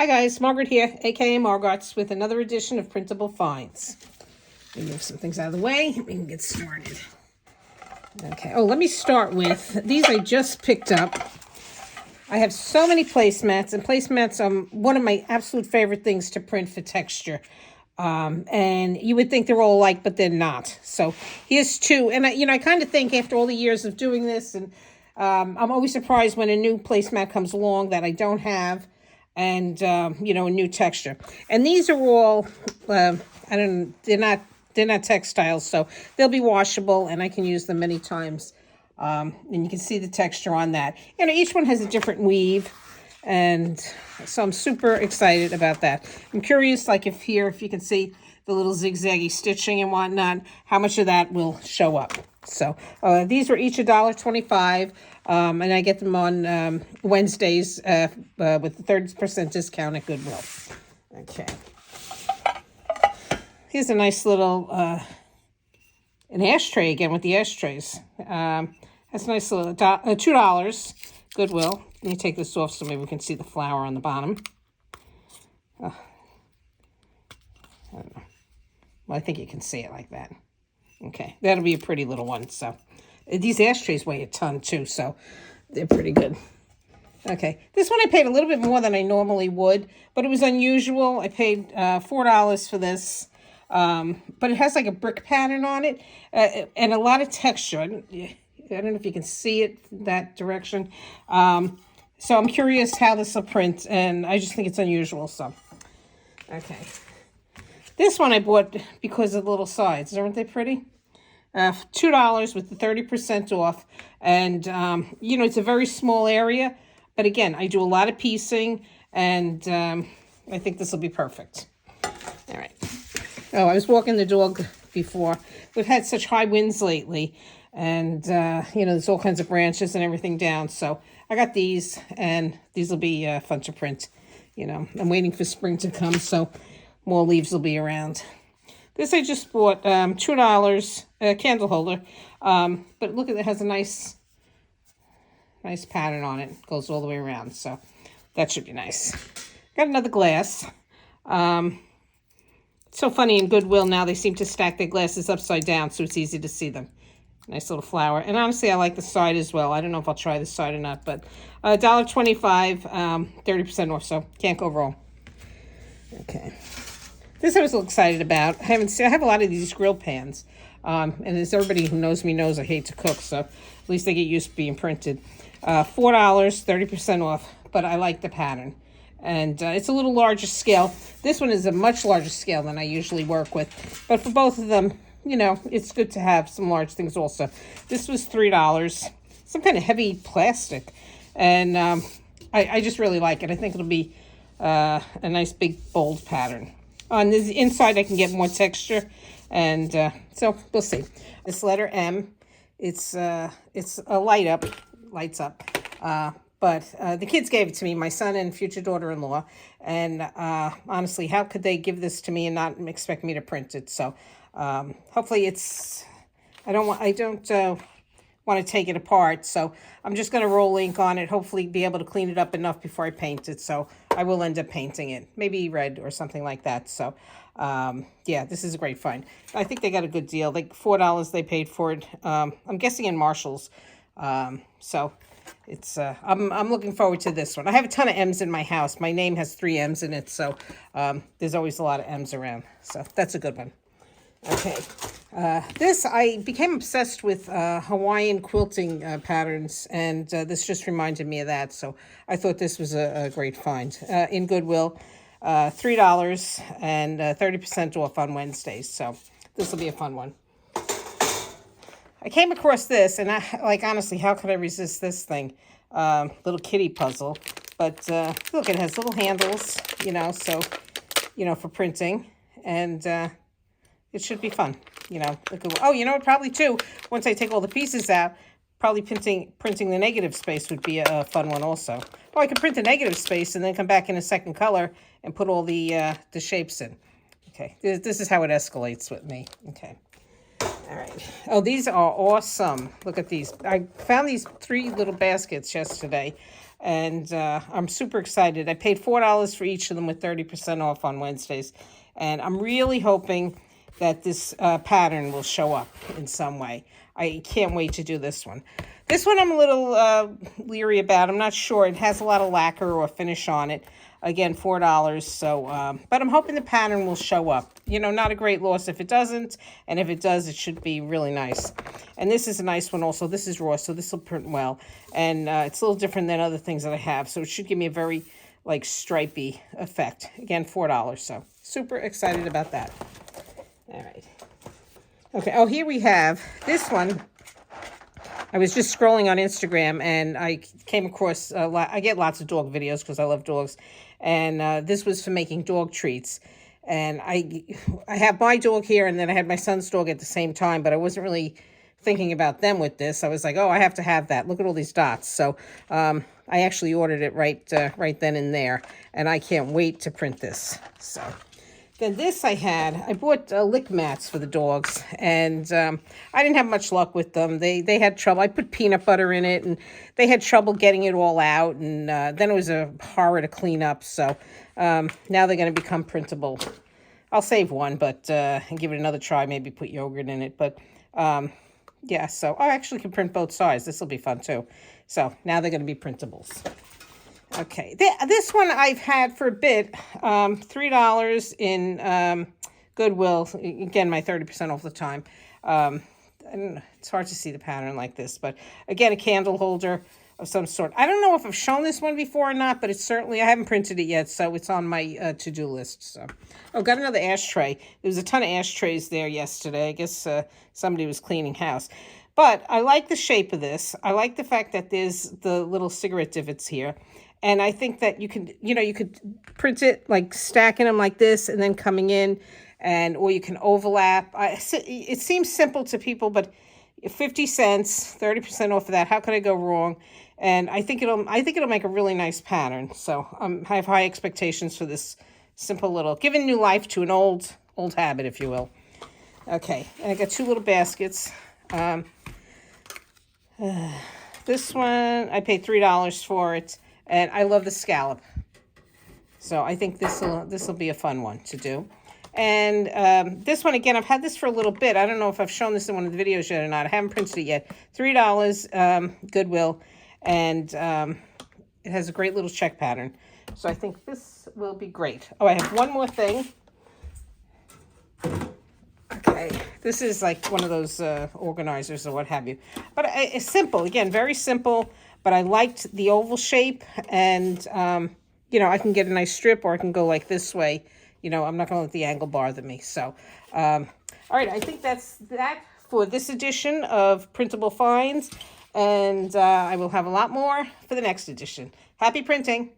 Hi guys, Margaret here, aka Margarts, with another edition of Printable Finds. Let me move some things out of the way and we can get started. Okay, let me start with, these I just picked up. I have so many placemats, and placemats are one of my absolute favorite things to print for texture. And you would think they're all alike, but they're not. So here's two, and I kind of think after all the years of doing this, and I'm always surprised when a new placemat comes along that I don't have, and a new texture. And these are all they're not textiles, so they'll be washable and I can use them many times. And you can see the texture on that. Each one has a different weave, and so I'm super excited about that. I'm curious, like if you can see the little zigzaggy stitching and whatnot, how much of that will show up. So these were each $1.25, and I get them on Wednesdays with the 30% discount at Goodwill. Okay. Here's a nice little an ashtray again with the ashtrays. That's a nice little $2 Goodwill. Let me take this off so maybe we can see the flower on the bottom. I don't know. Well, I think you can see it like that. Okay, that'll be a pretty little one. So these ashtrays weigh a ton too, so they're pretty good. Okay, this one I paid a little bit more than I normally would, but it was unusual. I paid $4 for this, but it has like a brick pattern on it and a lot of texture. I don't know if you can see it that direction. So I'm curious how this will print, and I just think it's unusual. So, okay. This one I bought because of the little sides. Aren't they pretty? $2 with the 30% off. And, it's a very small area. But again, I do a lot of piecing, and I think this will be perfect. All right. Oh, I was walking the dog before. We've had such high winds lately. And, there's all kinds of branches and everything down. So I got these, and these will be fun to print. I'm waiting for spring to come, so more leaves will be around. This I just bought, $2, candle holder. But look, it has a nice pattern on it. It goes all the way around, so that should be nice. Got another glass. It's so funny in Goodwill now, they seem to stack their glasses upside down, so it's easy to see them. Nice little flower. And honestly, I like the side as well. I don't know if I'll try this side or not, but $1.25, 30% off, so can't go wrong. Okay. This I was a little excited about. I have a lot of these grill pans. And as everybody who knows me knows, I hate to cook, so at least they get used to being printed. $4, 30% off, but I like the pattern. And it's a little larger scale. This one is a much larger scale than I usually work with. But for both of them, it's good to have some large things also. This was $3. Some kind of heavy plastic. And I just really like it. I think it'll be a nice big bold pattern. On the inside, I can get more texture. And so we'll see. This letter M, it's a lights up. But the kids gave it to me, my son and future daughter-in-law. And honestly, how could they give this to me and not expect me to print it? So hopefully I don't want to take it apart. So I'm just going to roll ink on it, hopefully be able to clean it up enough before I paint it. So I will end up painting it, maybe red or something like that. So this is a great find. I think they got a good deal. Like $4 they paid for it. I'm guessing in Marshall's. So it's I'm looking forward to this one. I have a ton of M's in my house. My name has 3 M's in it, so there's always a lot of M's around. So that's a good one. Okay. This, I became obsessed with Hawaiian quilting patterns, and this just reminded me of that. So I thought this was a great find. In Goodwill, $3 and 30% off on Wednesdays. So this will be a fun one. I came across this, and honestly, how could I resist this thing? Little kitty puzzle. But look, it has little handles, for printing. And it should be fun. Probably too, once I take all the pieces out, probably printing the negative space would be a fun one also. Or I could print the negative space and then come back in a second color and put all the shapes in. Okay, this is how it escalates with me. Okay. All right. Oh, these are awesome. Look at these. I found these 3 little baskets yesterday, And I'm super excited. I paid $4 for each of them with 30% off on Wednesdays. And I'm really hoping that this pattern will show up in some way. I can't wait to do this one. This one I'm a little leery about. I'm not sure. It has a lot of lacquer or finish on it. Again, $4. So, but I'm hoping the pattern will show up. You know, not a great loss if it doesn't. And if it does, it should be really nice. And this is a nice one also. This is raw, so this will print well. And it's a little different than other things that I have. So it should give me a very, like, stripy effect. Again, $4. So super excited about that. All right. Okay. Oh, here we have this one. I was just scrolling on Instagram and I came across I get lots of dog videos because I love dogs. And this was for making dog treats. And I have my dog here and then I had my son's dog at the same time, but I wasn't really thinking about them with this. I was like, oh, I have to have that. Look at all these dots. So I actually ordered it right then and there. And I can't wait to print this. So then this I bought lick mats for the dogs, and I didn't have much luck with them. They had trouble. I put peanut butter in it, and they had trouble getting it all out, and then it was a horror to clean up. So now they're going to become printable. I'll save one, but and give it another try. Maybe put yogurt in it, but yeah. So I actually can print both sides. This will be fun too. So now they're going to be printables. Okay, this one I've had for a bit, $3 in Goodwill. Again, my 30% off the time. I don't know, it's hard to see the pattern like this, but again, a candle holder of some sort. I don't know if I've shown this one before or not, but it's certainly, I haven't printed it yet, so it's on my to-do list. So, oh, got another ashtray. There was a ton of ashtrays there yesterday. I guess somebody was cleaning house. But I like the shape of this. I like the fact that there's the little cigarette divots here. And I think that you could print it like stacking them like this and then coming in, or you can overlap. It seems simple to people, but 50 cents, 30% off of that. How could I go wrong? And I think it'll make a really nice pattern. So I have high expectations for this simple little, giving new life to an old habit, if you will. Okay, and I got two little baskets. This one I paid $3 for it. And I love the scallop. So I think this will be a fun one to do. And this one, again, I've had this for a little bit. I don't know if I've shown this in one of the videos yet or not. I haven't printed it yet. $3 Goodwill. And it has a great little check pattern. So I think this will be great. Oh, I have one more thing. Okay, this is like one of those organizers or what have you. But it's simple. Again, very simple. But I liked the oval shape, and, I can get a nice strip, or I can go like this way. I'm not going to let the angle bother me. So, all right, I think that's that for this edition of Printable Finds, and I will have a lot more for the next edition. Happy printing!